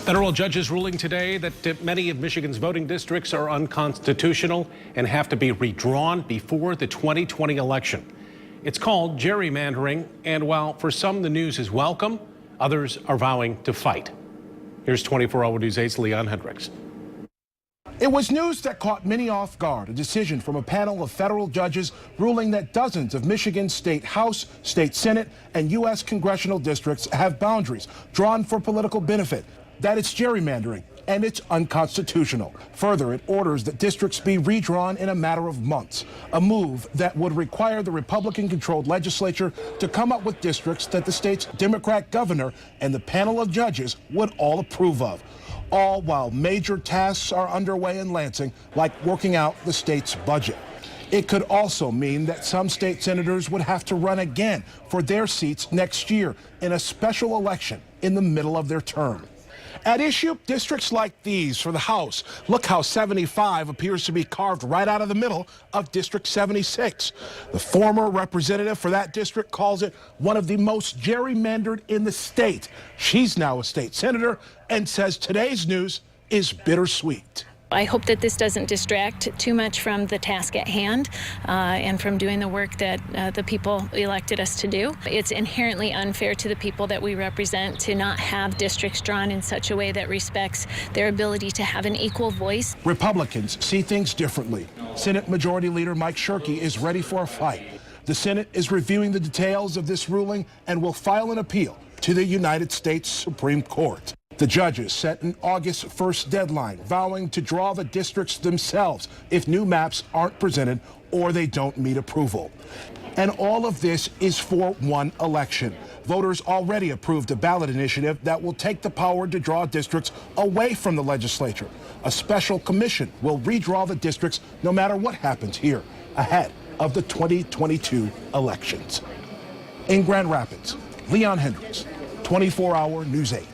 Federal judges ruling today that many of Michigan's voting districts are unconstitutional and have to be redrawn before the 2020 election. It's called gerrymandering, and while for some the news is welcome, others are vowing to fight. Here's 24-hour News 8's Leon Hendricks. It was news that caught many off guard, a decision from a panel of federal judges ruling that dozens of Michigan's state House, state Senate, and U.S. congressional districts have boundaries drawn for political benefit, that it's gerrymandering, and it's unconstitutional. Further, it orders that districts be redrawn in a matter of months, a move that would require the Republican-controlled legislature to come up with districts that the state's Democrat governor and the panel of judges would all approve of, all while major tasks are underway in Lansing, like working out the state's budget. It could also mean that some state senators would have to run again for their seats next year in a special election in the middle of their term. At issue, districts like these for the House. Look how 75 appears to be carved right out of the middle of District 76. The former representative for that district calls it one of the most gerrymandered in the state. She's now a state senator and says today's news is bittersweet. I hope that this doesn't distract too much from the task at hand and from doing the work that the people elected us to do. It's inherently unfair to the people that we represent to not have districts drawn in such a way that respects their ability to have an equal voice. Republicans see things differently. Senate Majority Leader Mike Shirkey is ready for a fight. The Senate is reviewing the details of this ruling and will file an appeal to the United States Supreme Court. The judges set an August 1st deadline, vowing to draw the districts themselves if new maps aren't presented or they don't meet approval. And all of this is for one election. Voters already approved a ballot initiative that will take the power to draw districts away from the legislature. A special commission will redraw the districts no matter what happens here ahead of the 2022 elections. In Grand Rapids, Leon Hendricks, 24-hour News 8.